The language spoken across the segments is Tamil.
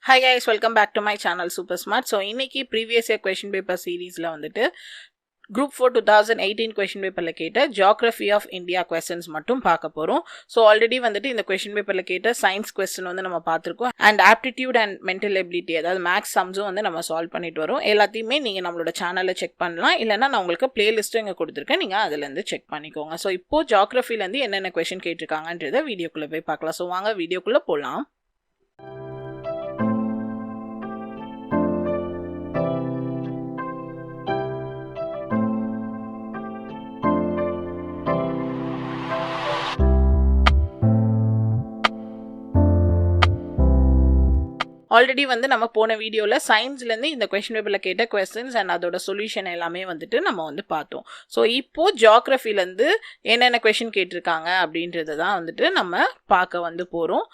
Hi guys, welcome back to my channel Super Smart. So இன்னைக்கு previous year question paper seriesல வந்துட்டு Group 4 2018 question paperல கேட்ட Geography of India questions மட்டும் பார்க்க போறோம். So already வந்துட்டு இந்த question paperல கேட்ட science question வந்து நம்ம பார்த்திருக்கோம் and aptitude and mental ability அதாவது max sums வந்து நம்ம சால்வ் பண்ணிட்டு வரோம். எல்லாத்தையுமே நீங்க நம்மளோட சேனல்ல செக் பண்ணலாம். இல்லனா நான் உங்களுக்கு பிளேலிஸ்ட் இங்க கொடுத்திருக்கேன். நீங்க அதில இருந்து செக் பண்ணிக்கோங்க. So இப்போ geographyல இருந்து என்னென்ன question கேட்டிருக்காங்கன்றத வீடியோக்குள்ள போய் பார்க்கலாம். So வாங்க வீடியோக்குள்ள போலாம். ஆல்ரெடி வந்து நம்ம போன வீடியோல சயின்ஸ்ல இருந்து இந்த क्वेश्चन பேப்பர்ல கேட்ட क्वेश्चंस and அதோட சொல்யூஷன் எல்லாமே வந்துட்டு நம்ம வந்து பார்த்தோம். சோ இப்போ ஜியோகிராஃபில இருந்து என்னென்ன क्वेश्चन கேட்டிருக்காங்க அப்படின்றத தான் வந்துட்டு நம்ம பார்க்க வந்து போறோம்.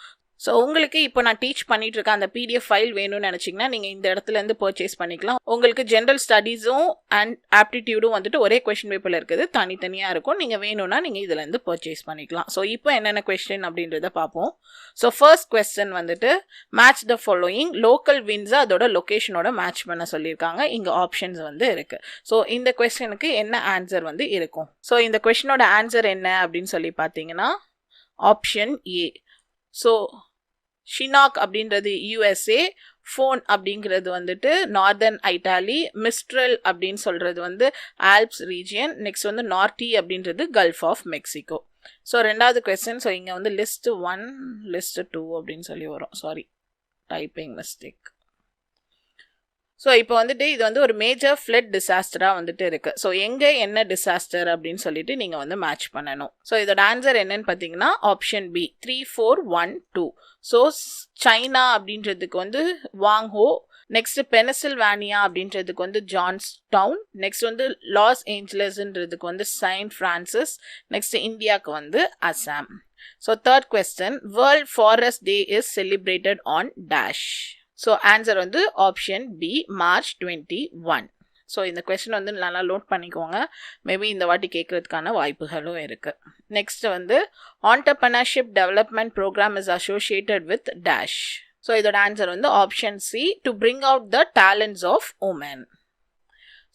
ஸோ உங்களுக்கு இப்போ நான் டீச் பண்ணிட்டு இருக்க அந்த பிடிஎஃப் ஃபைல் வேணும்னு நினச்சிங்கன்னா நீங்கள் இந்த இடத்துல இருந்து பர்ச்சேஸ் பண்ணிக்கலாம். உங்களுக்கு ஜென்ரல் ஸ்டடீஸும் அண்ட் ஆப்டிடியூடும் வந்துட்டு ஒரே கொஸ்டின் பேப்பரில் இருக்குது, தனித்தனியாக இருக்கும். நீங்கள் வேணும்னா நீங்கள் இதில் இருந்து பர்ச்சேஸ் பண்ணிக்கலாம். ஸோ இப்போ என்னென்ன கொஸ்டின் அப்படின்றத பார்ப்போம். ஸோ ஃபர்ஸ்ட் கொஸ்டின் வந்துட்டு மேட்ச் த ஃபாலோயிங் லோக்கல் வின்ஸை அதோட லொக்கேஷனோட மேட்ச் பண்ண சொல்லியிருக்காங்க. இங்கே ஆப்ஷன்ஸ் வந்து இருக்கு. ஸோ இந்த கொஸ்டினுக்கு என்ன ஆன்சர் வந்து இருக்கும்? ஸோ இந்த கொஸ்டினோட ஆன்சர் என்ன அப்படின்னு சொல்லி பார்த்தீங்கன்னா ஆப்ஷன் ஏ. ஸோ ஷினாக் அப்படின்றது யூஎஸ்ஏ, ஃபோன் அப்படிங்கிறது வந்துட்டு நார்தர்ன் ஐட்டாலி, மிஸ்ட்ரல் அப்படின்னு சொல்கிறது வந்து ஆல்ப்ஸ் ரீஜியன், நெக்ஸ்ட் வந்து நார்டி அப்படின்றது கல்ஃப் ஆஃப் மெக்சிகோ. ஸோ ரெண்டாவது கொஸ்டின், ஸோ இங்கே வந்து லிஸ்ட் 1 லிஸ்ட் 2 அப்படின்னு சொல்லி வரும். Sorry, typing mistake. ஸோ இப்போ வந்துட்டு இது வந்து ஒரு மேஜர் ஃப்ளட் டிசாஸ்டராக வந்துட்டு இருக்கு. ஸோ எங்கே என்ன டிசாஸ்டர் அப்படின்னு சொல்லிட்டு நீங்கள் வந்து மேட்ச் பண்ணணும். ஸோ இதோட ஆன்சர் என்னன்னு பார்த்தீங்கன்னா ஆப்ஷன் பி 3412. ஸோ சைனா அப்படின்றதுக்கு வந்து வாங்ஹோ, நெக்ஸ்ட் பெனிசில்வானியா அப்படின்றதுக்கு வந்து ஜான்ஸ் டவுன், நெக்ஸ்ட் வந்து லாஸ் ஏஞ்சலஸ்ன்றதுக்கு வந்து செயின்ட் பிரான்சிஸ், நெக்ஸ்ட் இந்தியாவுக்கு வந்து Assam. So third question, world forest day is celebrated on dash. So answer வந்து ஆப்ஷன் பி மார்ச் 21. ஸோ இந்த கொஸ்டின் வந்து நல்லா நோட் பண்ணிக்கோங்க. மேபி இந்த வாட்டி கேட்கறதுக்கான வாய்ப்புகளும் இருக்கு. நெக்ஸ்ட் வந்து entrepreneurship development programme is associated with dash. So இதோட ஆன்சர் வந்து option C to bring out the talents of women.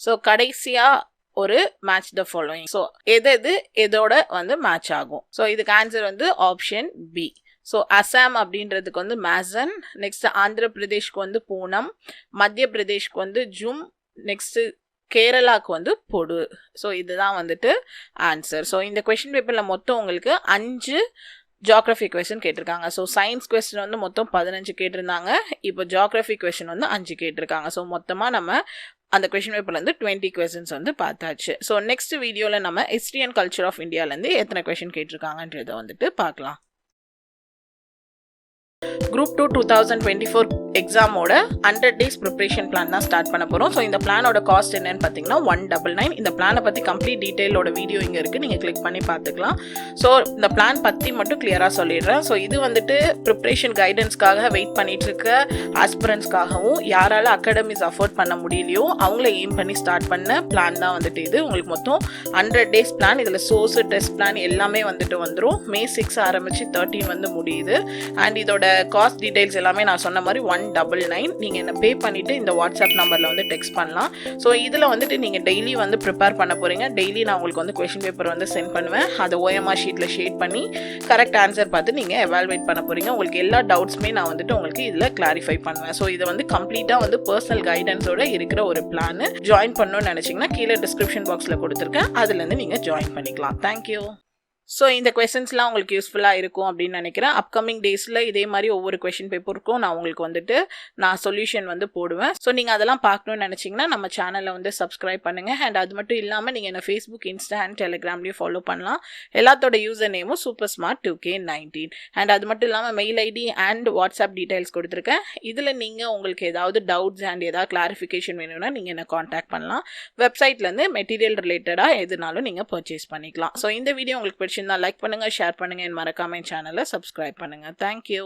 So கடைசியா ஒரு மேட்ச் த ஃபாலோயிங். ஸோ எது எதோட வந்து மேட்ச் ஆகும்? ஸோ இதுக்கு ஆன்சர் வந்து ஆப்ஷன் பி. ஸோ அசாம் அப்படின்றதுக்கு வந்து மேசன், நெக்ஸ்ட் ஆந்திர பிரதேஷ்க்கு வந்து பூனம், மத்திய பிரதேஷ்க்கு வந்து ஜும், நெக்ஸ்ட் கேரளாவுக்கு வந்து பொடு. ஸோ இதுதான் வந்துட்டு ஆன்சர். ஸோ இந்த கொஸ்டின் பேப்பரில் மொத்தம் உங்களுக்கு 5 ஜியோகிராஃபி கொஸ்டின் கேட்டிருக்காங்க. ஸோ சயின்ஸ் கொஸ்டின் வந்து மொத்தம் 15 கேட்டிருந்தாங்க. இப்போ ஜியோகிராஃபி கொஸ்டின் வந்து 5 கேட்டிருக்காங்க. ஸோ மொத்தமாக நம்ம அந்த கொஸ்டின் பேப்பர்லேருந்து 20 கொஸ்டின்ஸ் வந்து பார்த்தாச்சு. ஸோ நெக்ஸ்ட் வீடியோவில் நம்ம ஹிஸ்ட்ரி அண்ட் கல்ச்சர் ஆஃப் இந்தியாவிலேருந்து எத்தனை கொஸ்டின் கேட்டிருக்காங்கன்றதை வந்துட்டு பார்க்கலாம். Group 2 2024 எக்ஸாமோட 100 days ப்ரிப்ரேஷன் பிளான் தான் ஸ்டார்ட் பண்ண போகிறோம். ஸோ இந்த பிளானோட காஸ்ட் என்னன்னு பார்த்தீங்கன்னா 199. இந்த பிளானை பற்றி கம்ப்ளீட் டீட்டெயிலோட வீடியோ இங்கே இருக்குது, நீங்கள் கிளிக் பண்ணி பார்த்துக்கலாம். ஸோ இந்த பிளான் பற்றி மட்டும் கிளியராக சொல்லிடுறேன். ஸோ இது வந்துட்டு ப்ரிப்ரேஷன் கைடன்ஸ்க்காக வெயிட் பண்ணிட்டு இருக்க ஆஸ்பிரன்ஸ்க்காகவும் யாரால அகாடமிஸ் அஃபோர்ட் பண்ண முடியலையோ அவங்கள எய்ம் பண்ணி ஸ்டார்ட் பண்ண பிளான் தான் வந்துட்டு இது. உங்களுக்கு மொத்தம் 100 days பிளான். இதில் சோர்ஸ் டெஸ்ட் பிளான் எல்லாமே வந்துட்டு வந்துடும். May 6 ஆரம்பித்து 13 வந்து முடியுது. அண்ட் இதோட காஸ்ட் டீடைல்ஸ் எல்லாமே நான் சொன்ன மாதிரி 199. நீங்கள் என்ன பே பண்ணிவிட்டு இந்த வாட்ஸ்அப் நம்பரில் வந்து டெக்ஸ்ட் பண்ணலாம். ஸோ இதில் வந்துட்டு நீங்கள் டெய்லி வந்து ப்ரிப்பேர் பண்ண போகிறீங்க. டெய்லி நான் உங்களுக்கு வந்து கொஸ்டின் பேப்பர் வந்து சென்ட் பண்ணுவேன். அதை OMR ஷீட்டில் ஷேட் பண்ணி கரெக்ட் ஆன்சர் பார்த்து நீங்கள் எவால்வேட் பண்ண போகிறீங்க. உங்களுக்கு எல்லா டவுட்ஸுமே நான் வந்துட்டு உங்களுக்கு இதில் கிளாரிஃபை பண்ணுவேன். ஸோ இதை வந்து கம்ப்ளீட்டாக வந்து பர்சனல் கைடன்ஸோட இருக்கிற ஒரு பிளான். ஜாயின் பண்ணணும்னு நினச்சிங்கன்னா கீழே டிஸ்கிரிப்ஷன் பாக்ஸில் கொடுத்துருக்கேன், அதுலேருந்து நீங்கள் ஜாயின் பண்ணிக்கலாம். தேங்க்யூ. ஸோ இந்த கொஸ்டின்ஸ்லாம் உங்களுக்கு யூஸ்ஃபுல்லாக இருக்கும் அப்படின்னு நினைக்கிறேன். அப்கமிங் டேஸில் இதே மாதிரி ஒவ்வொரு கொஸ்டின் பேப்பருக்கும் நான் உங்களுக்கு வந்துட்டு நான் சொல்யூஷன் வந்து போடுவேன். ஸோ நீங்கள் அதெல்லாம் பார்க்கணுன்னு நினச்சிங்கன்னா நம்ம சேனலை வந்து சப்ஸ்கிரைப் பண்ணுங்கள். அண்ட் அது மட்டும் இல்லாமல் நீங்கள் என்ன ஃபேஸ்புக், இன்ஸ்டா அண்ட் டெலிகிராம்லேயும் ஃபாலோ பண்ணலாம். எல்லாத்தோட யூசர் நேமும் சூப்பர் ஸ்மார்ட் 2K19. அண்ட் அது மட்டும் இல்லாமல் mail ID and WhatsApp details கொடுத்துருக்கேன். இதில் நீங்கள் உங்களுக்கு ஏதாவது டவுட்ஸ் அண்ட் ஏதாவது கிளாரிஃபிகேஷன் வேணும்னா நீங்கள் என்ன காண்டாக்ட் பண்ணலாம். வெப்சைட்லேருந்து மெட்டீரியல் ரிலேட்டடாக எதுனாலும் நீங்கள் பர்ச்சேஸ் பண்ணிக்கலாம். ஸோ இந்த வீடியோ உங்களுக்கு பிடிச்சிருந்தா லைக் பண்ணுங்க, ஷேர் பண்ணுங்க, மறக்காம சேனலை சப்ஸ்கிரைப் பண்ணுங்க. தேங்க்யூ.